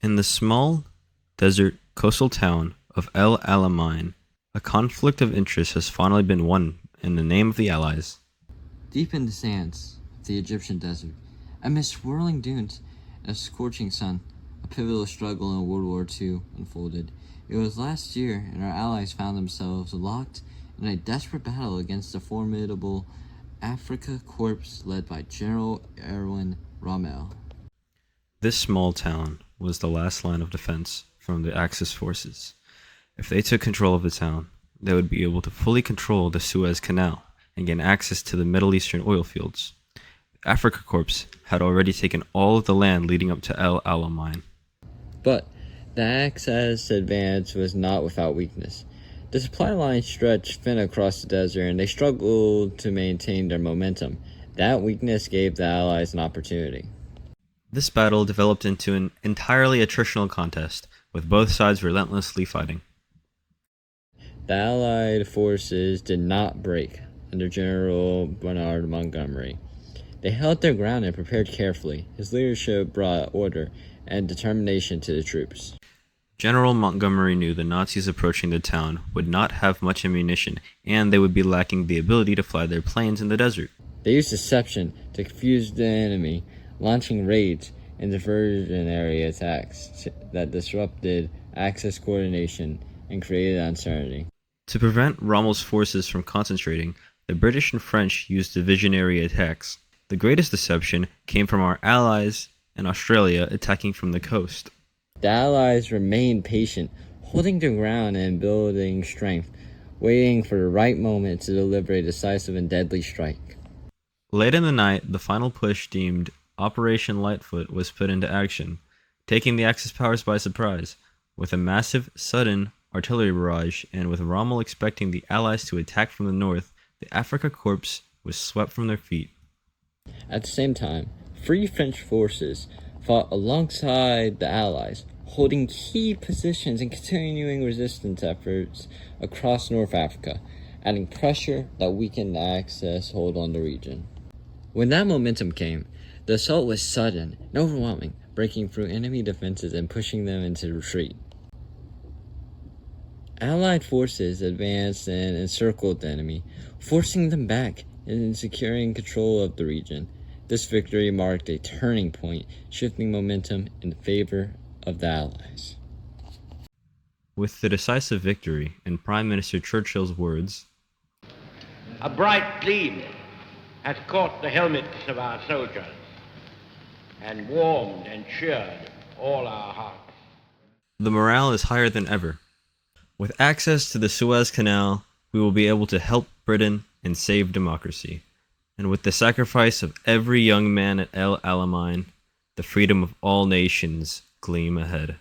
In the small, desert coastal town of El Alamein, a conflict of interest has finally been won in the name of the Allies. Deep in the sands of the Egyptian desert, amid swirling dunes and a scorching sun, a pivotal struggle in World War II unfolded. It was last year, and our allies found themselves locked in a desperate battle against the formidable Afrika Corps led by General Erwin Rommel. This small town was the last line of defense from the Axis forces. If they took control of the town, they would be able to fully control the Suez Canal and gain access to the Middle Eastern oil fields. The Afrika Corps had already taken all of the land leading up to El Alamein. But the Axis advance was not without weakness. The supply line stretched thin across the desert, and they struggled to maintain their momentum. That weakness gave the Allies an opportunity. This battle developed into an entirely attritional contest, with both sides relentlessly fighting. The Allied forces did not break under General Bernard Montgomery. They held their ground and prepared carefully. His leadership brought order and determination to the troops. General Montgomery knew the Nazis approaching the town would not have much ammunition, and they would be lacking the ability to fly their planes in the desert. They used deception to confuse the enemy, launching raids and diversionary attacks that disrupted Axis coordination and created uncertainty. To prevent Rommel's forces from concentrating, the British and French used divisionary attacks. The greatest deception came from our allies in Australia attacking from the coast. The Allies remained patient, holding their ground and building strength, waiting for the right moment to deliver a decisive and deadly strike. Late in the night, the final push deemed Operation Lightfoot was put into action, taking the Axis powers by surprise. With a massive, sudden artillery barrage, and with Rommel expecting the Allies to attack from the north, the Afrika Corps was swept from their feet. At the same time, Free French forces fought alongside the Allies, holding key positions and continuing resistance efforts across North Africa, adding pressure that weakened the Axis hold on the region. When that momentum came, the assault was sudden and overwhelming, breaking through enemy defenses and pushing them into retreat. Allied forces advanced and encircled the enemy, forcing them back and securing control of the region. This victory marked a turning point, shifting momentum in favor of the Allies. With the decisive victory, in Prime Minister Churchill's words, "A bright gleam has caught the helmets of our soldiers and warmed and cheered all our hearts." the morale is higher than ever. With access to the Suez Canal, we will be able to help Britain and save democracy. And with the sacrifice of every young man at El Alamein, the freedom of all nations gleam ahead.